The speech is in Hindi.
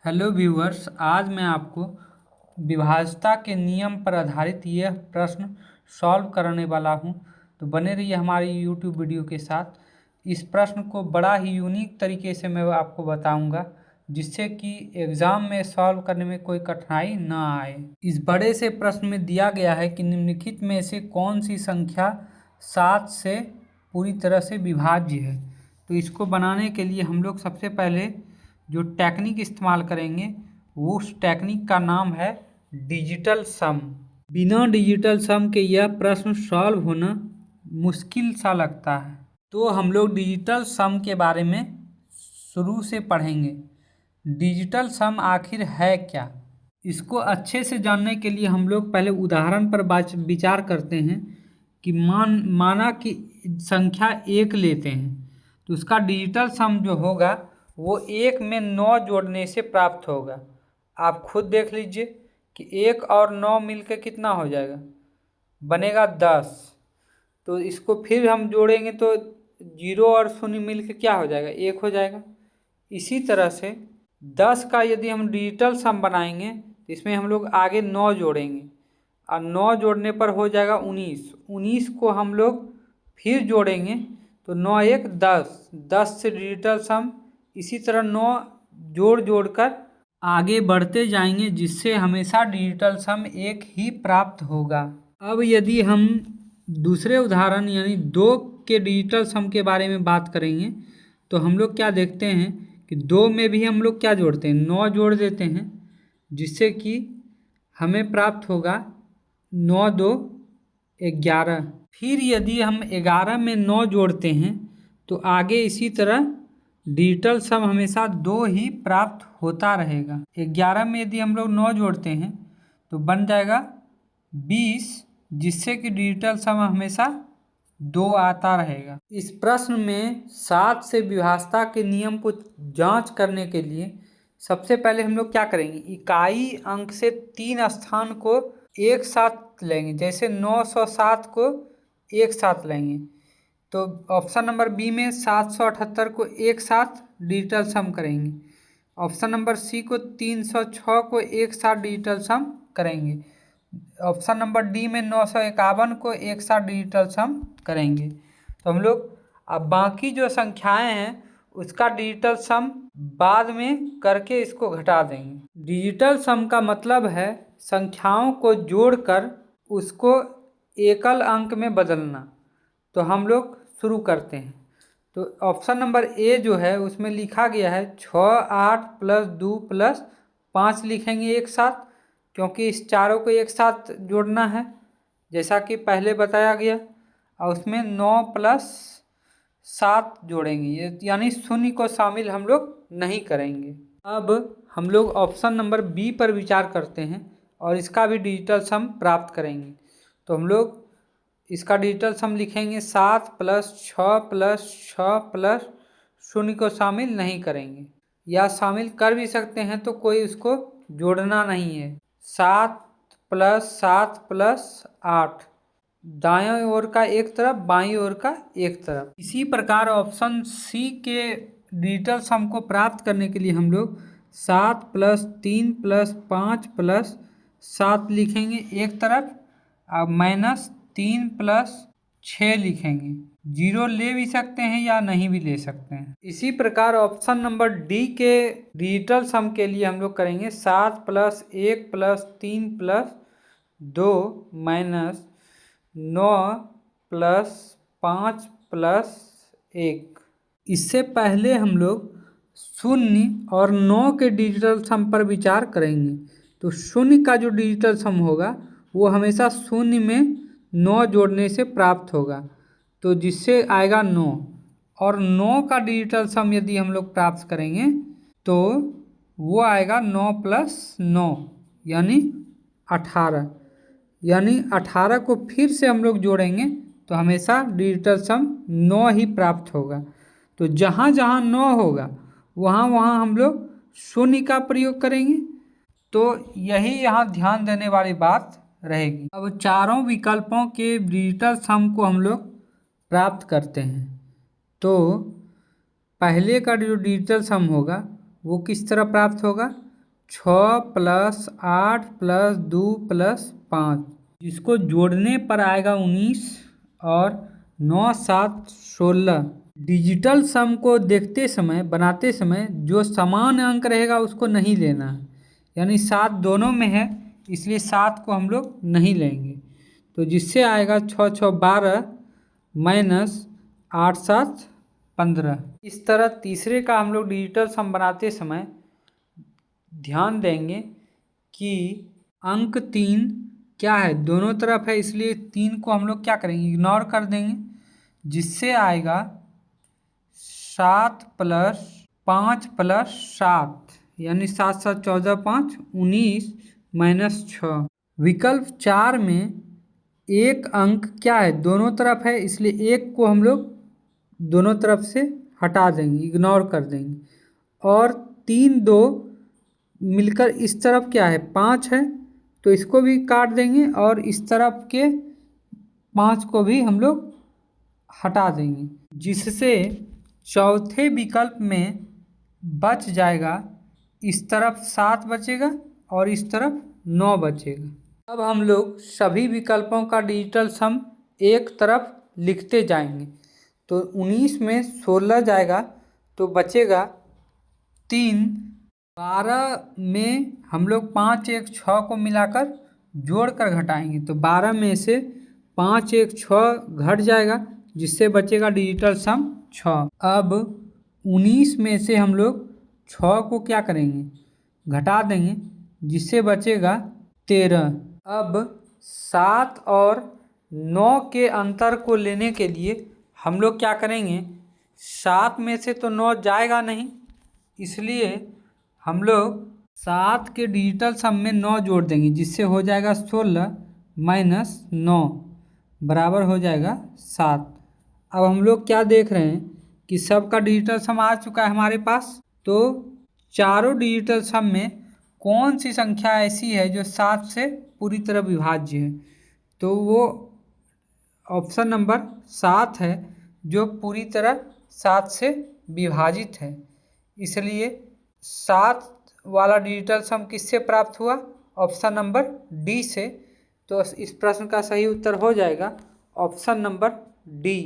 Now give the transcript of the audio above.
हेलो व्यूअर्स, आज मैं आपको विभाज्यता के नियम पर आधारित यह प्रश्न सॉल्व करने वाला हूं। तो बने रहिए हमारी यूट्यूब वीडियो के साथ। इस प्रश्न को बड़ा ही यूनिक तरीके से मैं आपको बताऊंगा, जिससे कि एग्ज़ाम में सॉल्व करने में कोई कठिनाई ना आए। इस बड़े से प्रश्न में दिया गया है कि निम्नलिखित में से कौन सी संख्या 7 से पूरी तरह से विभाज्य है। तो इसको बनाने के लिए हम लोग सबसे पहले जो टेक्निक इस्तेमाल करेंगे वो उस टेक्निक का नाम है डिजिटल सम। बिना डिजिटल सम के यह प्रश्न सॉल्व होना मुश्किल सा लगता है। तो हम लोग डिजिटल सम के बारे में शुरू से पढ़ेंगे। डिजिटल सम आखिर है क्या? इसको अच्छे से जानने के लिए हम लोग पहले उदाहरण पर विचार करते हैं कि माना कि संख्या 1 लेते हैं, तो उसका डिजिटल सम जो होगा वो 1 में 9 जोड़ने से प्राप्त होगा। आप खुद देख लीजिए कि 1 और 9 मिलकर कितना हो जाएगा, बनेगा 10। तो इसको फिर हम जोड़ेंगे तो 0 और 0 मिलकर क्या हो जाएगा, 1 हो जाएगा। इसी तरह से 10 का यदि हम डिजिटल सम बनाएंगे तो इसमें हम लोग आगे 9 जोड़ेंगे और 9 जोड़ने पर हो जाएगा 19। 19 को हम लोग फिर जोड़ेंगे तो 9 1 10, 10 से डिजिटल सम। इसी तरह 9 जोड़ कर आगे बढ़ते जाएंगे, जिससे हमेशा डिजिटल सम 1 ही प्राप्त होगा। अब यदि हम दूसरे उदाहरण यानी 2 के डिजिटल सम के बारे में बात करेंगे तो हम लोग क्या देखते हैं कि 2 में भी हम लोग क्या जोड़ते हैं, 9 जोड़ देते हैं, जिससे कि हमें प्राप्त होगा 9 2 11। फिर यदि हम 11 में 9 जोड़ते हैं तो आगे इसी तरह डिजिटल सम हमेशा 2 ही प्राप्त होता रहेगा। 11 में यदि हम लोग 9 जोड़ते हैं तो बन जाएगा 20, जिससे कि डिजिटल सम हमेशा 2 आता रहेगा। इस प्रश्न में 7 से विभाज्यता के नियम को जांच करने के लिए सबसे पहले हम लोग क्या करेंगे, इकाई अंक से 3 स्थान को एक साथ लेंगे। जैसे 907 को एक साथ लेंगे तो ऑप्शन नंबर बी में 778 को एक साथ डिजिटल सम करेंगे। ऑप्शन नंबर सी को 306 को एक साथ डिजिटल सम करेंगे। ऑप्शन नंबर डी में 951 को एक साथ डिजिटल सम करेंगे। तो हम लोग अब बाकी जो संख्याएं हैं उसका डिजिटल सम बाद में करके इसको घटा देंगे। डिजिटल सम का मतलब है संख्याओं को जोड़कर उसको एकल अंक में बदलना। तो हम लोग शुरू करते हैं। तो ऑप्शन नंबर ए जो है उसमें लिखा गया है 6 8 प्लस 2 प्लस 5 लिखेंगे एक साथ, क्योंकि इस चारों को एक साथ जोड़ना है जैसा कि पहले बताया गया। और उसमें 9 प्लस 7 जोड़ेंगे, यानी 0 को शामिल हम लोग नहीं करेंगे। अब हम लोग ऑप्शन नंबर बी पर विचार करते हैं और इसका भी डिजिटल सम प्राप्त करेंगे। तो हम लोग इसका डिजिटल सम लिखेंगे 7 प्लस 6 प्लस 6 प्लस 0 को शामिल नहीं करेंगे, या शामिल कर भी सकते हैं तो कोई उसको जोड़ना नहीं है। 7 प्लस 8, दाएं ओर का एक तरफ, बाईं ओर का एक तरफ। इसी प्रकार ऑप्शन सी के डिजिटल सम को प्राप्त करने के लिए हम लोग 7 प्लस 3 प्लस 5 प्लस 7 लिखेंगे एक तरफ, अब माइनस 3 प्लस 6 लिखेंगे। 0 ले भी सकते हैं या नहीं भी ले सकते हैं। इसी प्रकार ऑप्शन नंबर डी के डिजिटल सम के लिए हम लोग करेंगे 7 plus 1 plus 3 plus 2 minus 9 plus 5 plus 1। इससे पहले हम लोग 0 और 9 के डिजिटल सम पर विचार करेंगे। तो 0 का जो डिजिटल सम होगा वो हमेशा 0 में 9 जोड़ने से प्राप्त होगा, तो जिससे आएगा 9। और 9 का डिजिटल सम यदि हम लोग प्राप्त करेंगे तो वो आएगा 9 प्लस 9 यानी 18। यानी 18 को फिर से हम लोग जोड़ेंगे तो हमेशा डिजिटल सम 9 ही प्राप्त होगा। तो जहाँ जहाँ 9 होगा वहाँ वहाँ हम लोग 0 का प्रयोग करेंगे। तो यही यहाँ ध्यान देने वाली बात रहेगी। अब चारों विकल्पों के डिजिटल सम को हम लोग प्राप्त करते हैं। तो पहले का जो डिजिटल सम होगा वो किस तरह प्राप्त होगा, 6 प्लस 8 प्लस 2 प्लस 5, जिसको जोड़ने पर आएगा 19 और 9 7 16। डिजिटल सम को देखते समय बनाते समय जो समान अंक रहेगा उसको नहीं लेना है, यानी 7 दोनों में है इसलिए 7 को हम लोग नहीं लेंगे। तो जिससे आएगा 6 6 12 माइनस 8 7 15। इस तरह तीसरे का हम लोग डिजिटल सम बनाते समय ध्यान देंगे कि अंक 3 क्या है, दोनों तरफ है इसलिए 3 को हम लोग क्या करेंगे, इग्नोर कर देंगे, जिससे आएगा 7 प्लस 5 प्लस 7, यानी 7 7 14 5 19 माइनस 6। विकल्प 4 में एक अंक क्या है, दोनों तरफ है इसलिए एक को हम लोग दोनों तरफ से हटा देंगे, इग्नोर कर देंगे, और 3 2 मिलकर इस तरफ क्या है 5 है तो इसको भी काट देंगे और इस तरफ के 5 को भी हम लोग हटा देंगे, जिससे चौथे विकल्प में बच जाएगा, इस तरफ 7 बचेगा और इस तरफ 9 बचेगा। अब हम लोग सभी विकल्पों का डिजिटल सम एक तरफ लिखते जाएंगे। तो 19 में 16 जाएगा तो बचेगा 3। 12 में हम लोग 5 1 6 को मिलाकर जोड़कर घटाएंगे तो 12 में से 5 1 6 घट जाएगा, जिससे बचेगा डिजिटल सम 6। अब 19 में से हम लोग 6 को क्या करेंगे, घटा देंगे, जिससे बचेगा 13। अब 7 और 9 के अंतर को लेने के लिए हम लोग क्या करेंगे, 7 में से तो 9 जाएगा नहीं, इसलिए हम लोग 7 के डिजिटल सम में 9 जोड़ देंगे, जिससे हो जाएगा 16 माइनस 9 बराबर हो जाएगा 7। अब हम लोग क्या देख रहे हैं कि सबका डिजिटल सम आ चुका है हमारे पास। तो चारों डिजिटल सम में कौन सी संख्या ऐसी है जो 7 से पूरी तरह विभाज्य है, तो वो ऑप्शन नंबर 7 है जो पूरी तरह 7 से विभाजित है। इसलिए 7 वाला डिजिटल सम किससे प्राप्त हुआ, ऑप्शन नंबर डी से। तो इस प्रश्न का सही उत्तर हो जाएगा ऑप्शन नंबर डी।